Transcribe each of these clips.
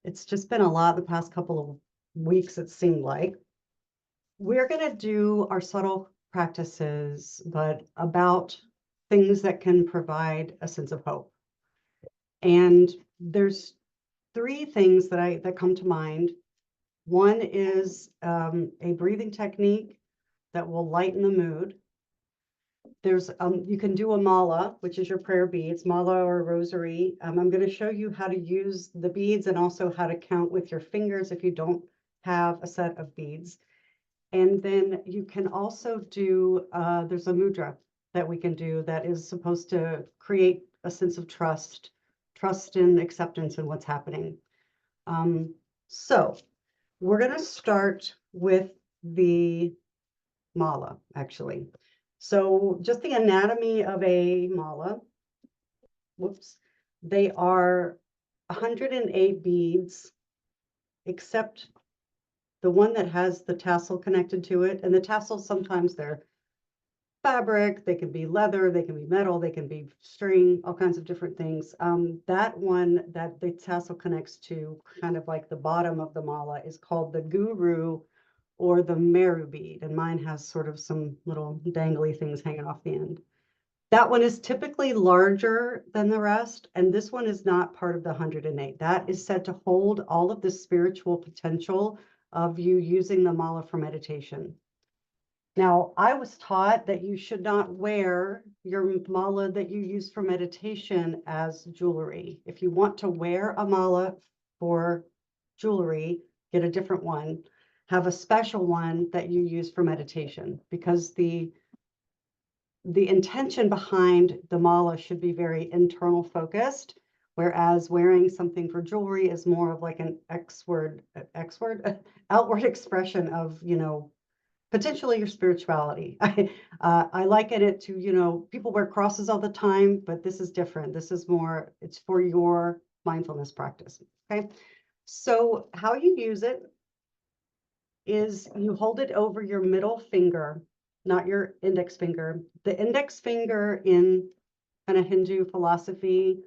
It's just been a lot the past couple of weeks, it seemed like. We're going to do our subtle practices, but about things that can provide a sense of hope. And there's three things that come to mind. One is a breathing technique that will lighten the mood. There's you can do a mala, which is your prayer beads, mala or rosary. I'm going to show you how to use the beads and also how to count with your fingers if you don't have a set of beads. And then you can also do, there's a mudra that we can do that is supposed to create a sense of trust and acceptance in what's happening. So we're going to start with the mala, actually. So just the anatomy of a mala, whoops, they are 108 beads, except the one that has the tassel connected to it. And the tassels, sometimes they're fabric, they can be leather, they can be metal, they can be string, all kinds of different things. That one that the tassel connects to, kind of like the bottom of the mala, is called the guru or the meru bead. And mine has sort of some little dangly things hanging off the end. That one is typically larger than the rest, and this one is not part of the 108. That is said to hold all of the spiritual potential of you using the mala for meditation. Now, I was taught that you should not wear your mala that you use for meditation as jewelry. If you want to wear a mala for jewelry, get a different one. Have a special one that you use for meditation, because the intention behind the mala should be very internal focused, whereas wearing something for jewelry is more of like an outward expression of, potentially your spirituality. I liken it to, people wear crosses all the time, but this is different. This is more, it's for your mindfulness practice. Okay. So how you use it is you hold it over your middle finger, not your index finger. The index finger in kind of Hindu philosophy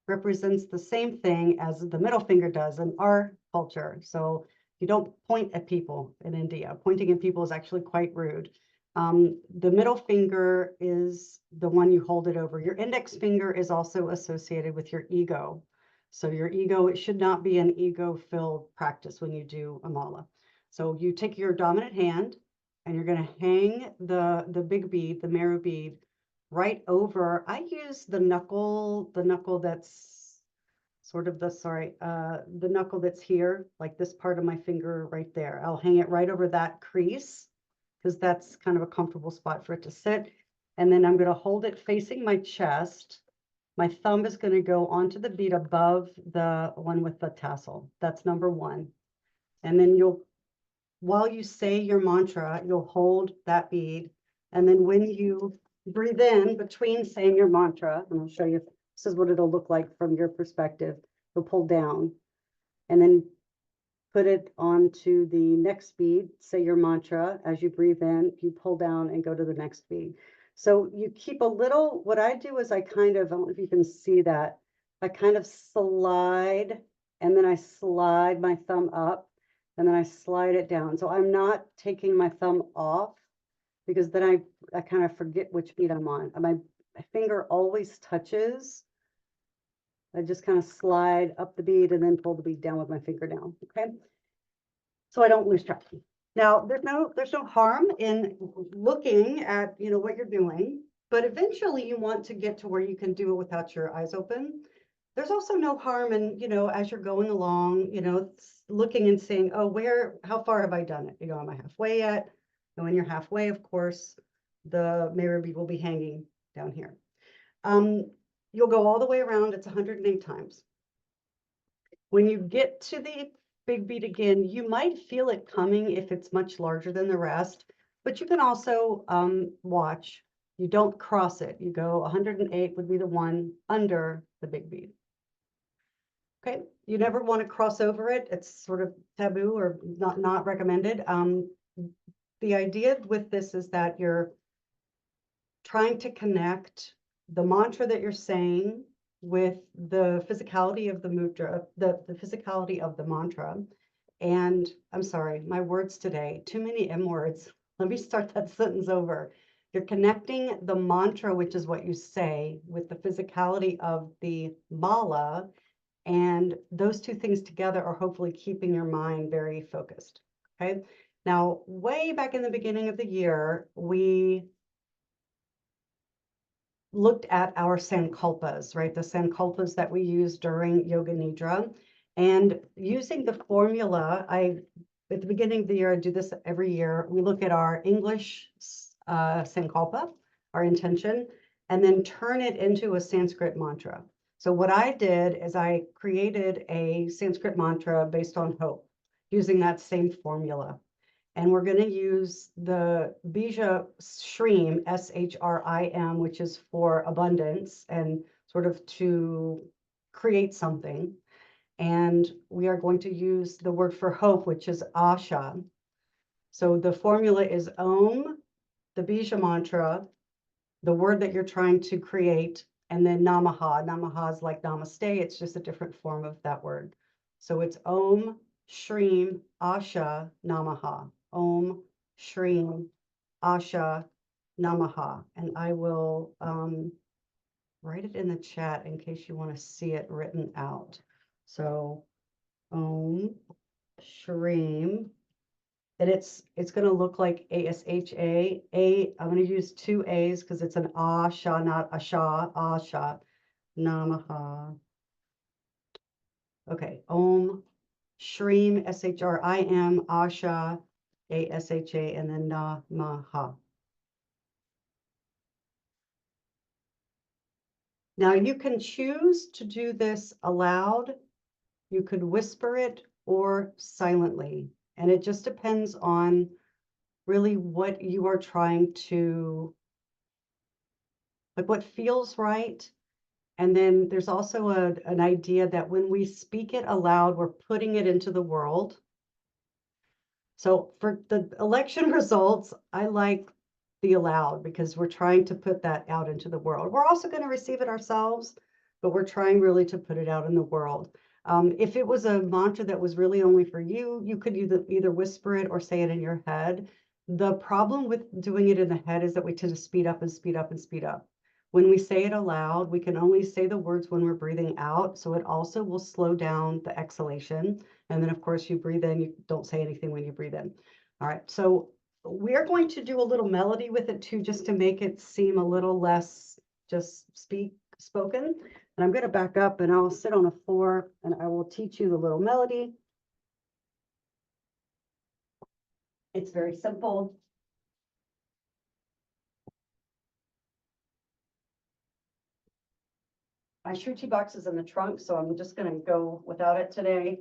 represents the same thing as the middle finger does in our culture. So you don't point at people in India. Pointing at people is actually quite rude. The middle finger is the one you hold it over. Your index finger is also associated with your ego. So your ego, it should not be an ego-filled practice when you do a mala. So you take your dominant hand and you're going to hang the big bead, the meru bead, right over. I use the knuckle that's sort of the knuckle that's here, like this part of my finger right there. I'll hang it right over that crease because that's kind of a comfortable spot for it to sit. And then I'm going to hold it facing my chest. My thumb is going to go onto the bead above the one with the tassel. That's number one. And then while you say your mantra, you'll hold that bead. And then when you breathe in between saying your mantra, and I'll show you, this is what it'll look like from your perspective. You'll pull down and then put it onto the next bead, say your mantra. As you breathe in, you pull down and go to the next bead. So you keep a little, what I do is I don't know if you can see that, I kind of slide, and then I slide my thumb up, and then I slide it down. So I'm not taking my thumb off, because then I kind of forget which bead I'm on. My finger always touches. I just kind of slide up the bead and then pull the bead down with my finger down. Okay. So I don't lose track. Now there's no harm in looking at, what you're doing, but eventually you want to get to where you can do it without your eyes open. There's also no harm in, as you're going along, looking and saying, oh, how far have I done it? Am I halfway yet? And when you're halfway, of course, the meru bead will be hanging down here. You'll go all the way around. It's 108 times. When you get to the big bead again, you might feel it coming if it's much larger than the rest, but you can also watch. You don't cross it. You go 108 would be the one under the big bead. Okay, you never want to cross over it. It's sort of taboo or not recommended. The idea with this is that you're trying to connect the mantra that you're saying with the physicality of the mudra, the physicality of the mantra. And I'm sorry, my words today, too many M words. Let me start that sentence over. You're connecting the mantra, which is what you say, with the physicality of the mala. And those two things together are hopefully keeping your mind very focused. Okay. Now, way back in the beginning of the year, we looked at our sankalpas, right? The sankalpas that we use during Yoga Nidra. And using the formula, at the beginning of the year, I do this every year. We look at our English sankalpa, our intention, and then turn it into a Sanskrit mantra. So what I did is I created a Sanskrit mantra based on hope, using that same formula. And we're going to use the Bija Shrim, SHRIM, which is for abundance and sort of to create something. And we are going to use the word for hope, which is asha. So the formula is Om, the Bija mantra, the word that you're trying to create, and then namaha. Namaha is like namaste. It's just a different form of that word. So it's Om, Shrim, Asha, Namaha. Om, Shrim, Asha, Namaha. And I will write it in the chat in case you want to see it written out. So Om, Shrim, and it's going to look like ASHA. I'm going to use two A's because it's an asha, not asha, asha, namaha. Okay, Om, Shrim, SHRIM, asha, ASHA, and then namaha. Now you can choose to do this aloud. You could whisper it or silently, and it just depends on really what you are trying to, like what feels right. And then there's also an idea that when we speak it aloud, we're putting it into the world. So for the election results, I like the aloud because we're trying to put that out into the world. We're also going to receive it ourselves, but we're trying really to put it out in the world. If it was a mantra that was really only for you, you could either whisper it or say it in your head. The problem with doing it in the head is that we tend to speed up and speed up and speed up. When we say it aloud, we can only say the words when we're breathing out. So it also will slow down the exhalation. And then of course you breathe in, you don't say anything when you breathe in. All right, so we're going to do a little melody with it too, just to make it seem a little less just spoken. And I'm going to back up and I'll sit on a floor and I will teach you the little melody. It's very simple. My shruti box is in the trunk, so I'm just going to go without it today.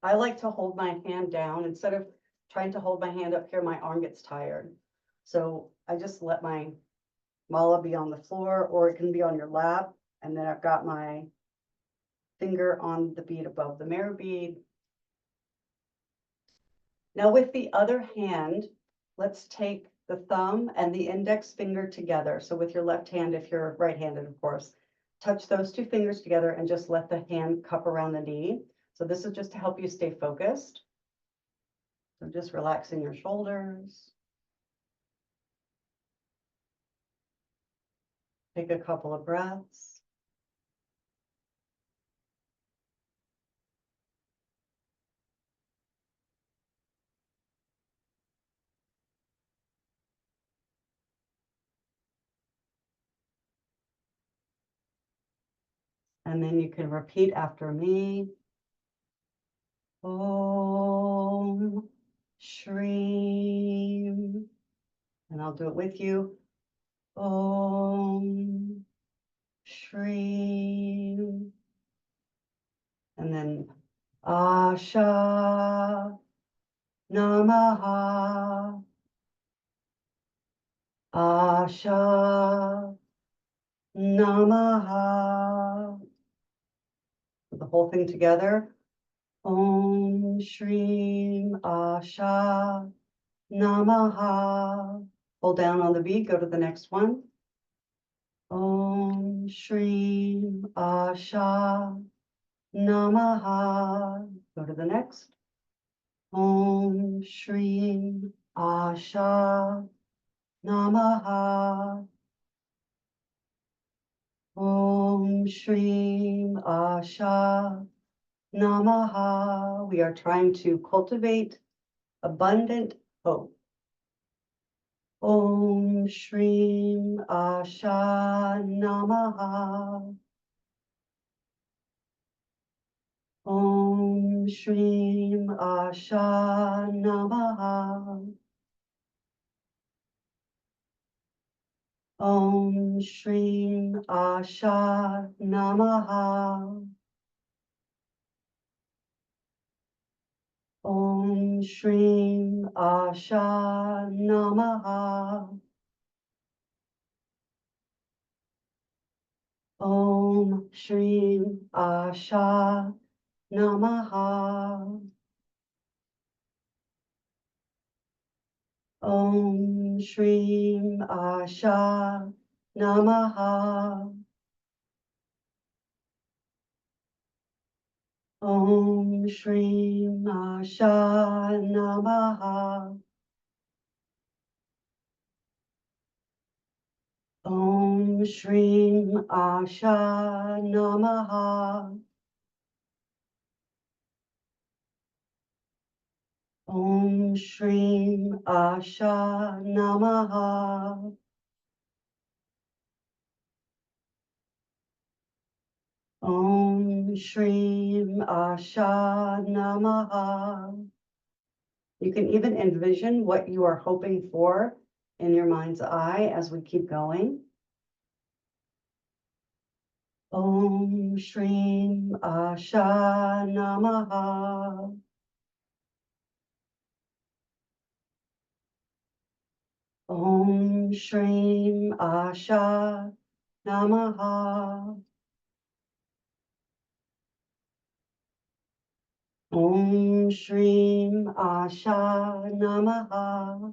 I like to hold my hand down. Instead of trying to hold my hand up here, my arm gets tired. So I just let my mala be on the floor, or it can be on your lap. And then I've got my finger on the bead above the mirror bead. Now with the other hand, let's take the thumb and the index finger together. So with your left hand, if you're right-handed, of course, touch those two fingers together and just let the hand cup around the knee. So this is just to help you stay focused. So just relaxing your shoulders. Take a couple of breaths. And then you can repeat after me. Om Shrim. And I'll do it with you. Om Shrim. And then Asha Namaha. Asha Namaha. The whole thing together. Om Shrim Asha Namaha. Hold down on the beat, go to the next one. Om shrim asha namaha. Go to the next. Om shrim asha namaha. Om shrim asha namaha. We are trying to cultivate abundant hope. Om shrim asha namaha. Om shrim asha namaha. Om shrim asha namaha. Om shrim asha namaha. Om shrim asha namaha. Om shrim asha namaha. Om shrim asha namaha. Om shrim asha namaha. Om shrim asha namaha. Om shrim asha namaha. You can even envision what you are hoping for in your mind's eye as we keep going. Om shrim asha namaha. Om shrim asha namaha. Om shrim asha namaha.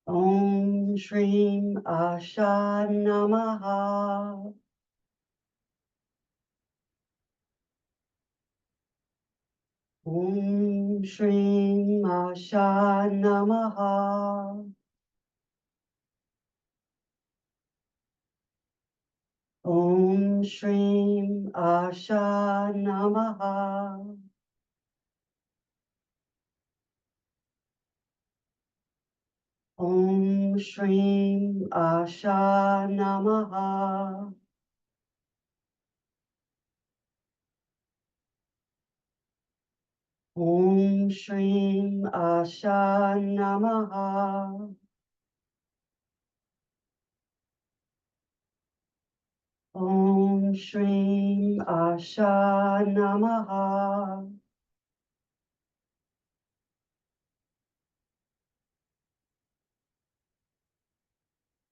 Om shrim asha namaha. Om shrim asha namaha. Om shrim asha namaha. Om shrim asha namaha. Om shrim asha namaha. Om shrim asha namaha.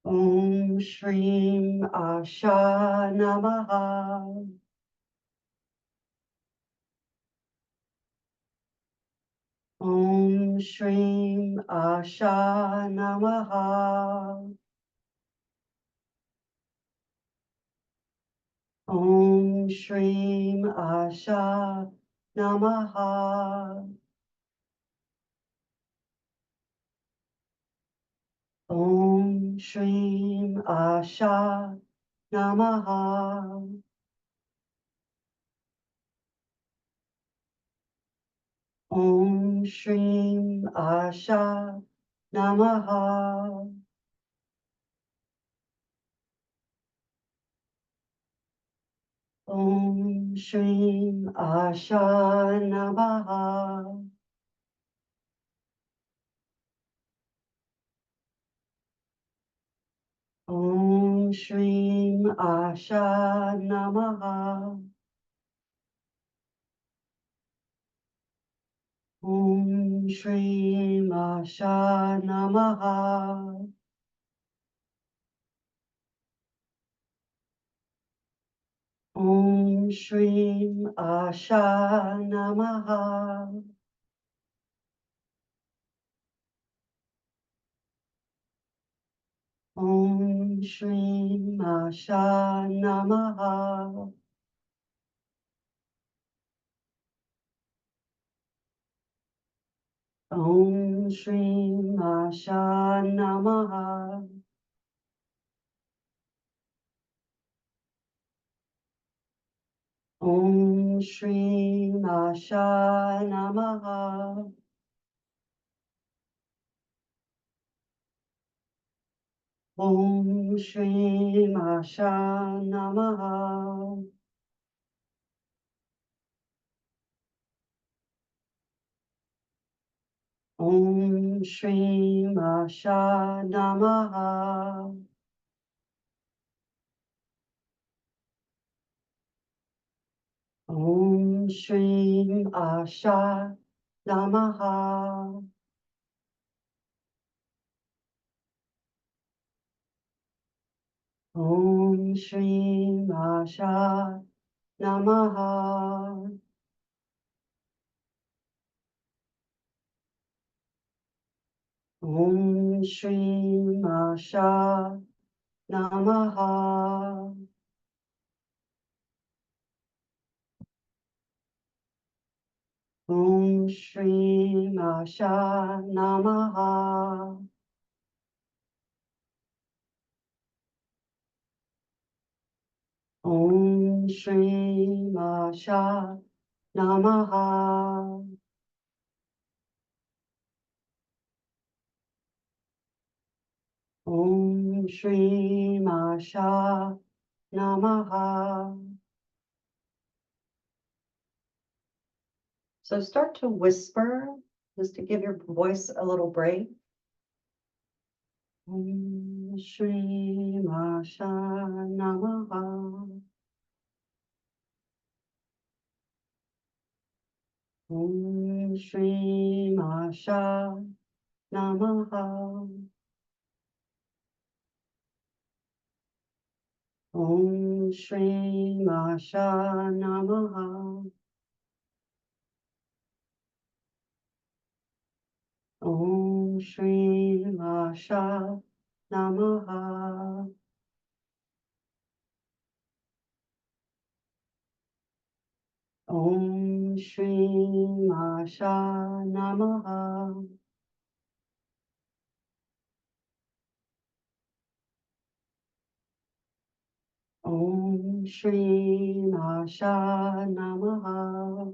Om shrim asha namaha. Om shrim asha namaha. Om shrim asha namaha. Om shrim asha namaha. Om shrim asha namaha. Om shrim asha namaha. Om shrim asha namaha. Om shrim asha namaha. Om shrim asha namaha. Om shrim asha namaha. Om shrim asha namaha. Om shrim asha namaha. Om shrim asha namaha. Om shrim asha namaha. Om shrim asha namaha. Om shrim asha namaha. Om shrim asha namaha. Om shrim asha namaha. Om shrim asha namaha. Om shrim asha namaha. So start to whisper, just to give your voice a little break. Om shrim asha namaha. Om shrim asha namaha. Om shrim asha namaha. Om shrim asha namaha. Om shrim asha namaha. Om shrim asha namaha.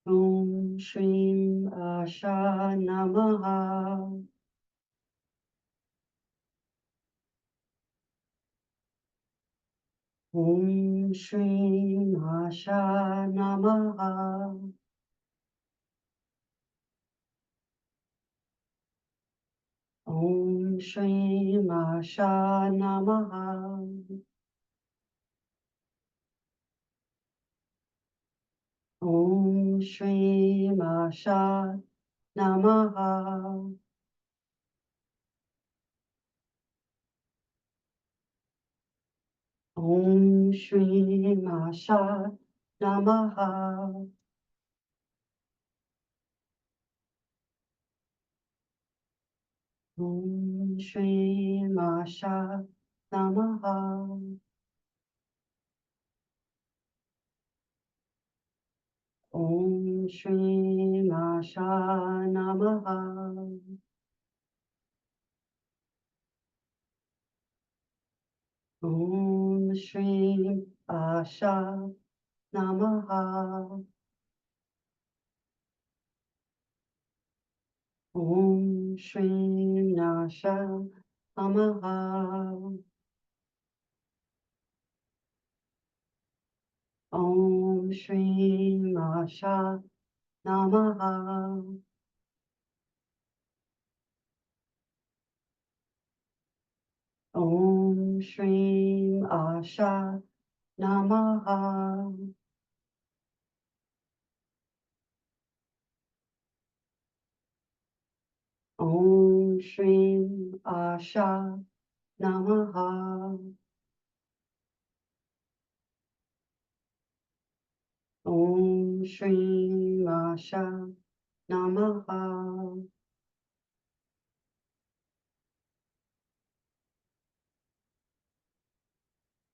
Om shrim asha namaha. Om shrim asha namaha. Om shrim asha namaha. Om shrim asha namaha. Om shrim asha namaha. Om shrim asha namaha. Om shrim asha namaha. Om shrim asha namaha. Om shrim asha namaha. Om shrim asha namaha. Om shrim asha namaha. Om shrim asha namaha. Om shrim asha namaha.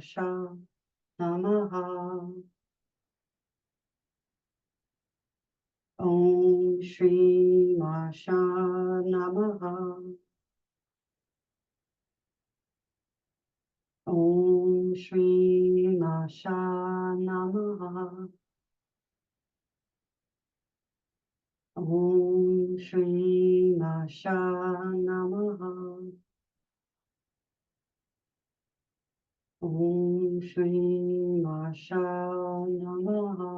asha, namaha. Om shrim asha, namaha. Om shrim asha, namaha. Om shrim asha, namaha. Om shrim asha, namaha.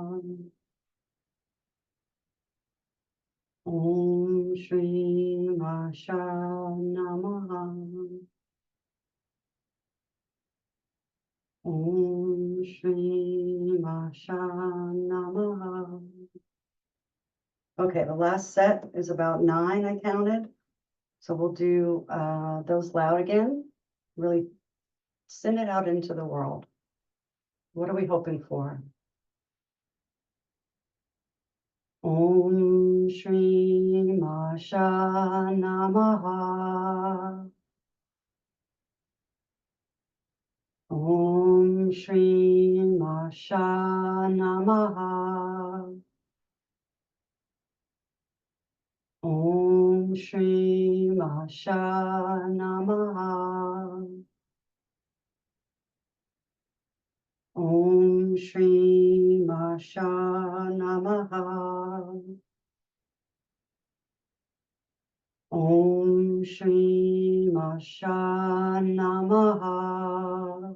Om shrim asha, namaha. Om shrim asha, namaha. Okay, the last set is about 9, I counted. So we'll do those loud again. Really send it out into the world. What are we hoping for? Om Shri Asha Namaha. Om Shri Asha Namaha. Om Shri Asha Namaha. Om Shri Asha Namaha. Om Shri Asha Namaha.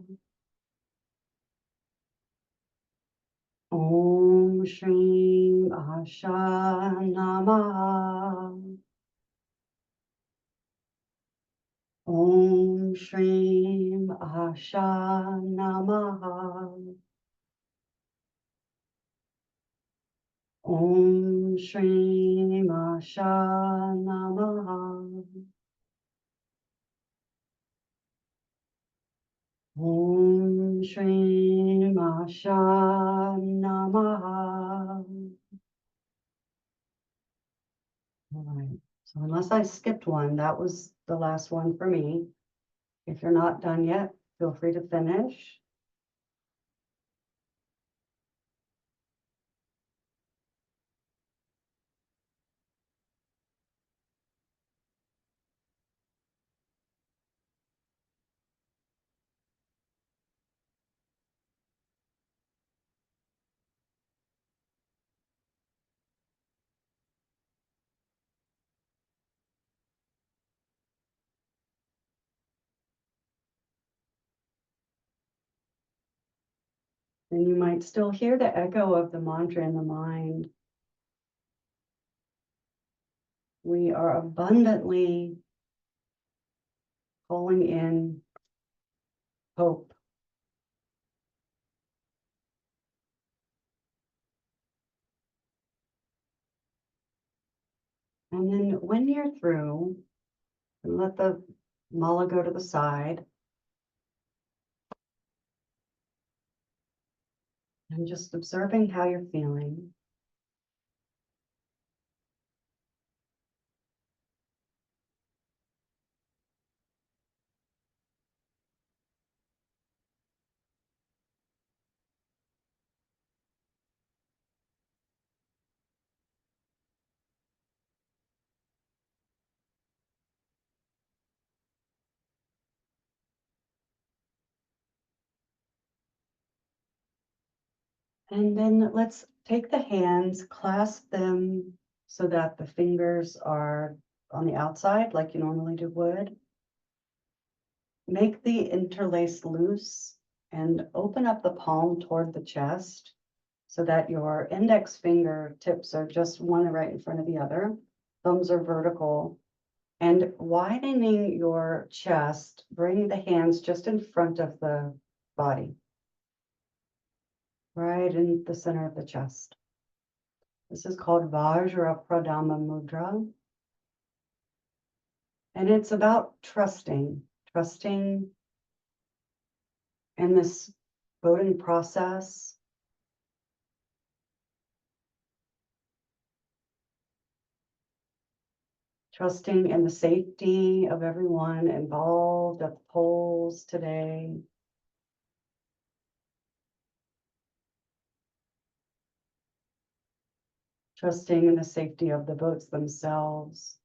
Om Shri Asha Namaha. Om Shri Asha Namaha. Om Shri Asha Namaha. Om Shri Asha Namaha. All right. So unless I skipped one, that was the last one for me. If you're not done yet, feel free to finish. And you might still hear the echo of the mantra in the mind. We are abundantly pulling in hope. And then when you're through, let the mala go to the side. And just observing how you're feeling. And then let's take the hands, clasp them so that the fingers are on the outside like you normally would. Make the interlace loose and open up the palm toward the chest so that your index finger tips are just one right in front of the other. Thumbs are vertical. And widening your chest, bring the hands just in front of the body, right in the center of the chest. This is called Vajrapradama Mudra. And it's about trusting in this voting process, trusting in the safety of everyone involved at the polls today, trusting in the safety of the boats themselves.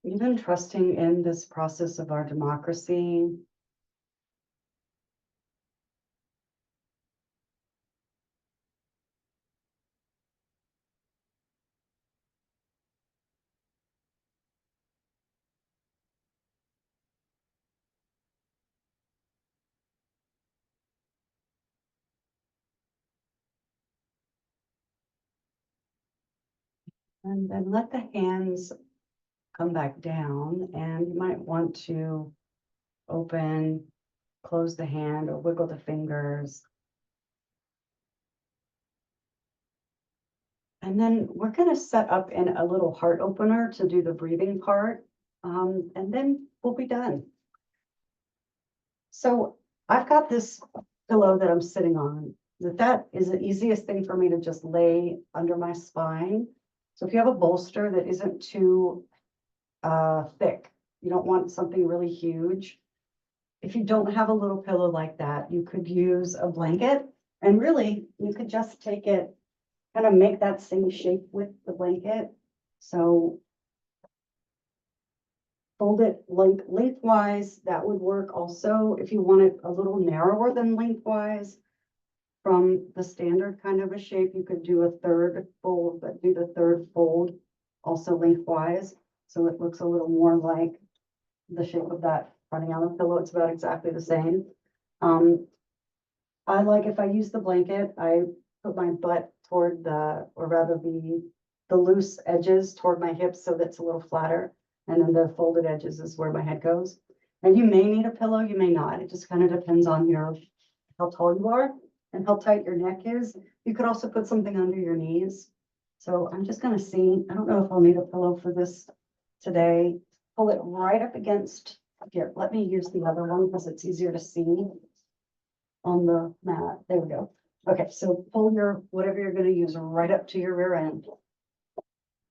Even trusting in this process of our democracy. And then let the hands come back down, and you might want to open, close the hand, or wiggle the fingers. And then we're going to set up in a little heart opener to do the breathing part, and then we'll be done. So I've got this pillow that I'm sitting on. That is the easiest thing for me to just lay under my spine. So if you have a bolster that isn't too thick, you don't want something really huge. If you don't have a little pillow like that, you could use a blanket, and really you could just take it, kind of make that same shape with the blanket. So fold it lengthwise, that would work also. If you want it a little narrower than lengthwise from the standard kind of a shape, you could do a third fold, but do the third fold also lengthwise. So it looks a little more like the shape of that running on a pillow. It's about exactly the same. I like, if I use the blanket, I put my butt toward or rather the loose edges toward my hips so that's a little flatter. And then the folded edges is where my head goes. And you may need a pillow, you may not. It just kind of depends on how tall you are and how tight your neck is. You could also put something under your knees. So I'm just gonna see, I don't know if I'll need a pillow for this today. Pull it right up against, here, let me use the other one because it's easier to see on the mat. There we go. Okay, so pull your, whatever you're gonna use right up to your rear end.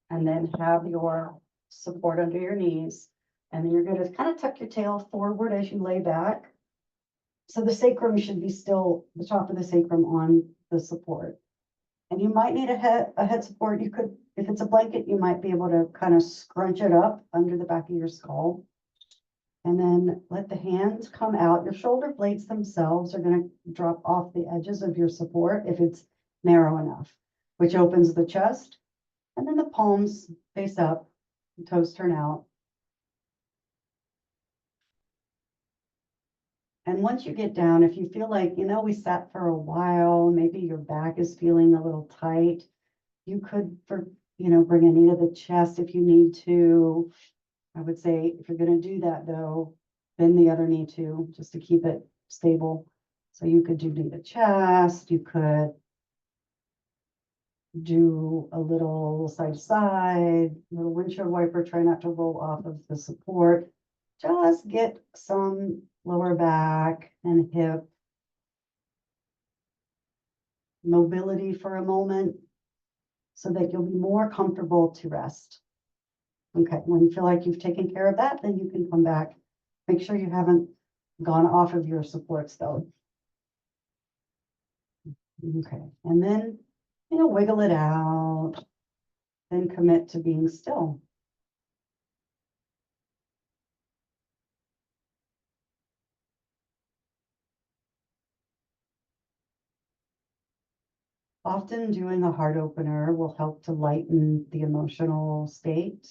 And then have your support under your knees. And then you're gonna kind of tuck your tail forward as you lay back. So the sacrum should be still, the top of the sacrum on the support. And you might need a head support. You could, if it's a blanket, you might be able to kind of scrunch it up under the back of your skull. And then let the hands come out. Your shoulder blades themselves are going to drop off the edges of your support if it's narrow enough, which opens the chest. And then the palms face up, the toes turn out. And once you get down, if you feel like, we sat for a while, maybe your back is feeling a little tight, you could, bring a knee to the chest if you need to. I would say if you're going to do that though, bend the other knee too, just to keep it stable. So you could do knee to chest, you could do a little side to side, little windshield wiper, try not to roll off of the support. Just get some lower back and hip mobility for a moment so that you'll be more comfortable to rest. Okay, when you feel like you've taken care of that, then you can come back. Make sure you haven't gone off of your supports though. Okay, and then, wiggle it out, then commit to being still. Often doing a heart opener will help to lighten the emotional state.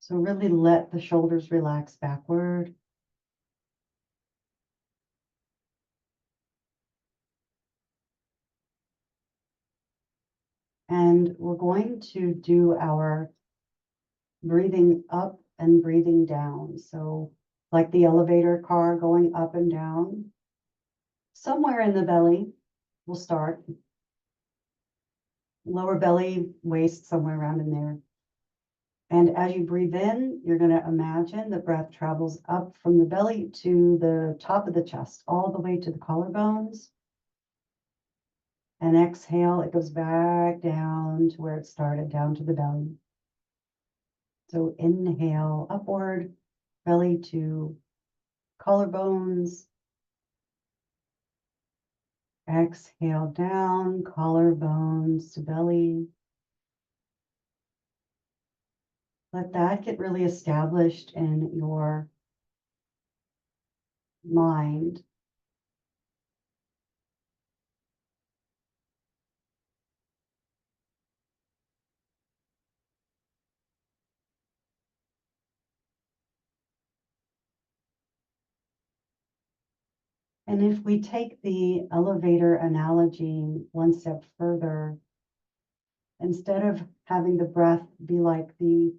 So really let the shoulders relax backward. And we're going to do our breathing up and breathing down. So like the elevator car going up and down, somewhere in the belly, we'll start. Lower belly, waist, somewhere around in there. And as you breathe in, you're going to imagine the breath travels up from the belly to the top of the chest, all the way to the collarbones. And exhale, it goes back down to where it started, down to the belly. So inhale upward, belly to collarbones. Exhale down, collarbones to belly. Let that get really established in your mind. And if we take the elevator analogy one step further, instead of having the breath be like the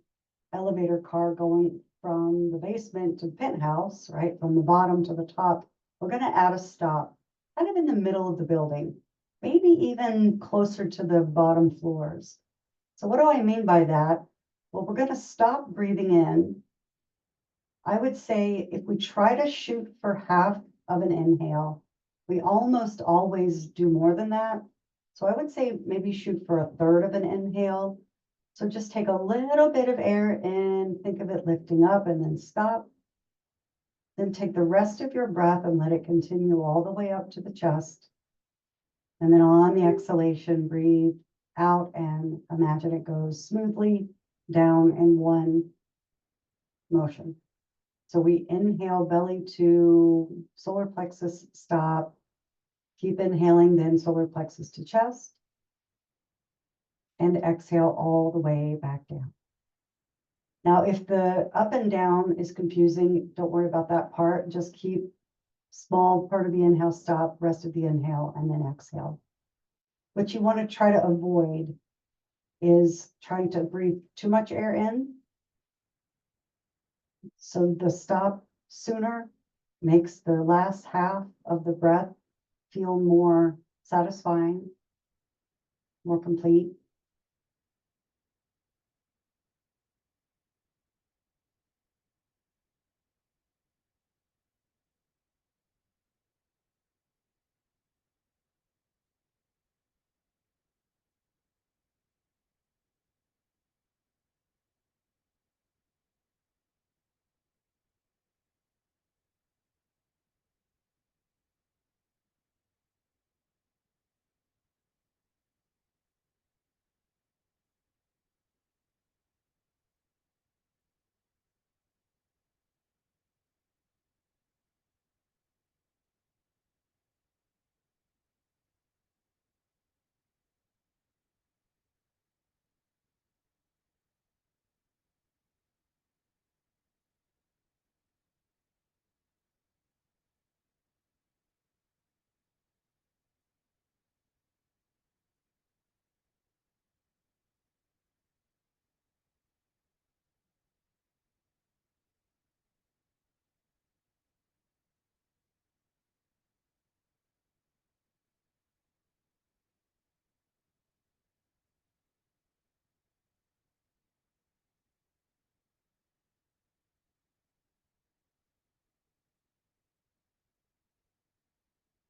elevator car going from the basement to the penthouse, right, from the bottom to the top, we're going to add a stop kind of in the middle of the building, maybe even closer to the bottom floors. So what do I mean by that? Well, we're going to stop breathing in. I would say if we try to shoot for half of an inhale, we almost always do more than that. So I would say maybe shoot for a third of an inhale. So just take a little bit of air in, think of it lifting up and then stop. Then take the rest of your breath and let it continue all the way up to the chest. And then on the exhalation, breathe out and imagine it goes smoothly down in one motion. So we inhale belly to solar plexus, stop. Keep inhaling, then solar plexus to chest. And exhale all the way back down. Now, if the up and down is confusing, don't worry about that part. Just keep small part of the inhale, stop, rest of the inhale, and then exhale. What you want to try to avoid is trying to breathe too much air in. So the stop sooner makes the last half of the breath feel more satisfying, more complete.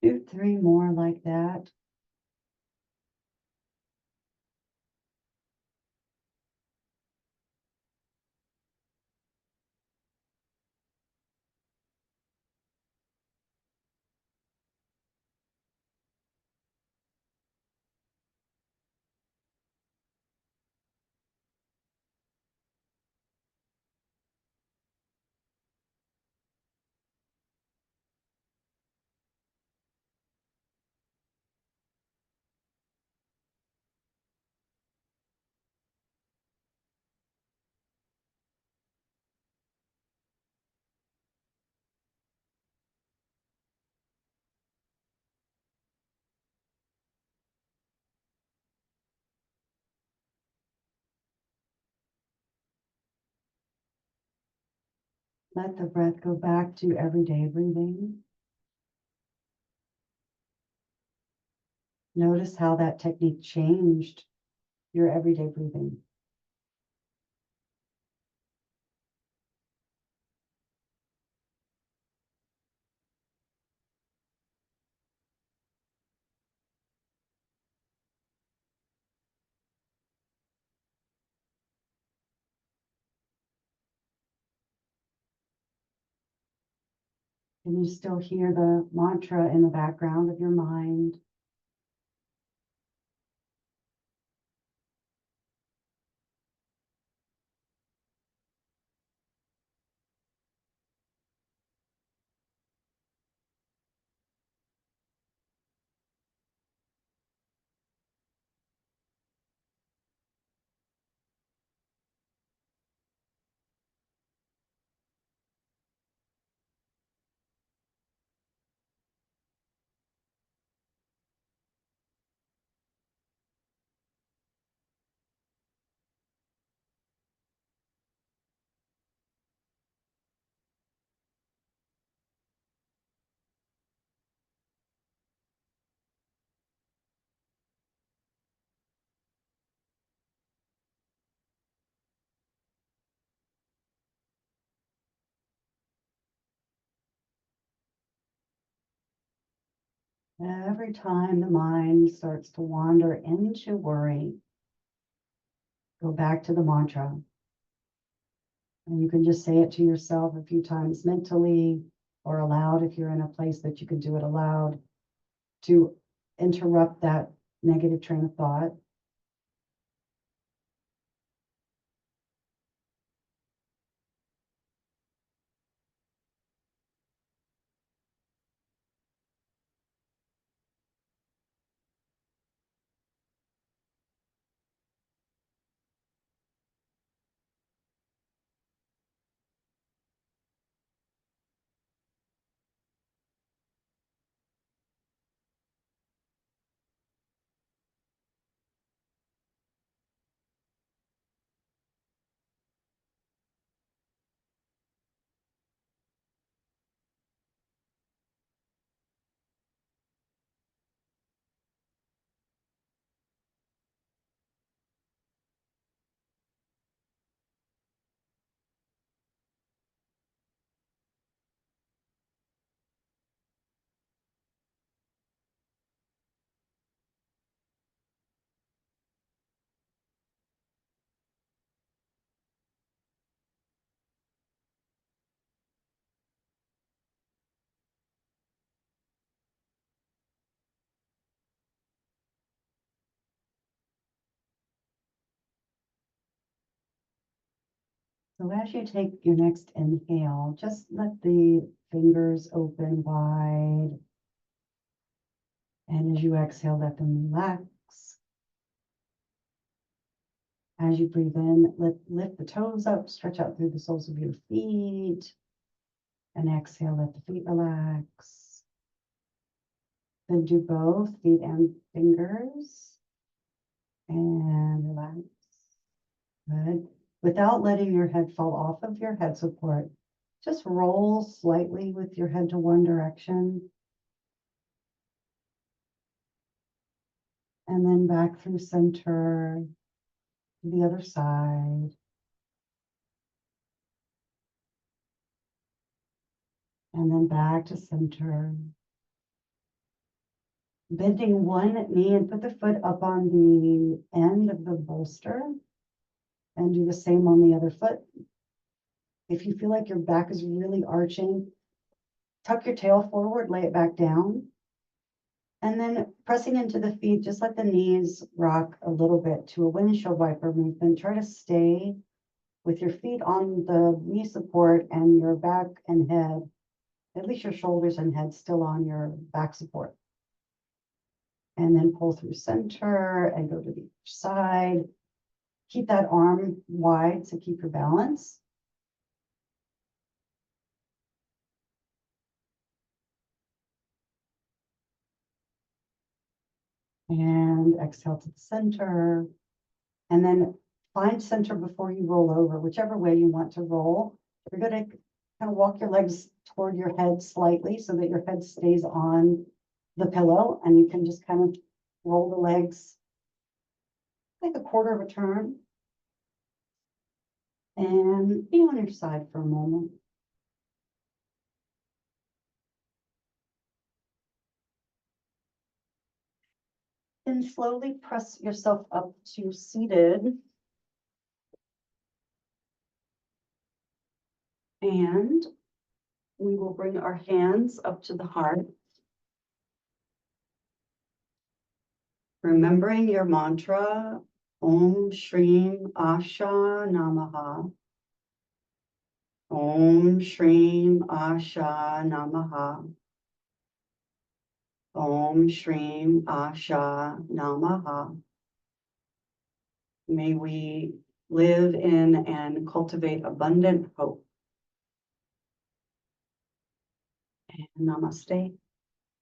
Do 3 more like that. Let the breath go back to everyday breathing. Notice how that technique changed your everyday breathing. Can you still hear the mantra in the background of your mind? Every time the mind starts to wander into worry, go back to the mantra. And you can just say it to yourself a few times mentally or aloud if you're in a place that you can do it aloud to interrupt that negative train of thought. So as you take your next inhale, just let the fingers open wide. And as you exhale, let them relax. As you breathe in, lift the toes up, stretch out through the soles of your feet. And exhale, let the feet relax. Then do both feet and fingers. And relax. Good. Without letting your head fall off of your head support, just roll slightly with your head to one direction. And then back through center to the other side. And then back to center. Bending one knee and put the foot up on the end of the bolster. And do the same on the other foot. If you feel like your back is really arching, tuck your tail forward, lay it back down. And then pressing into the feet, just let the knees rock a little bit to a windshield wiper movement. Try to stay with your feet on the knee support and your back and head, at least your shoulders and head still on your back support. And then pull through center and go to the other side. Keep that arm wide to keep your balance. And exhale to the center. And then find center before you roll over, whichever way you want to roll. You're going to kind of walk your legs toward your head slightly so that your head stays on the pillow, and you can just kind of roll the legs like a quarter of a turn and be on your side for a moment. Then slowly press yourself up to seated. And we will bring our hands up to the heart. Remembering your mantra, Om Shrim Asha Namaha. Om Shrim Asha Namaha. Om Shrim Asha Namaha. May we live in and cultivate abundant hope. And namaste.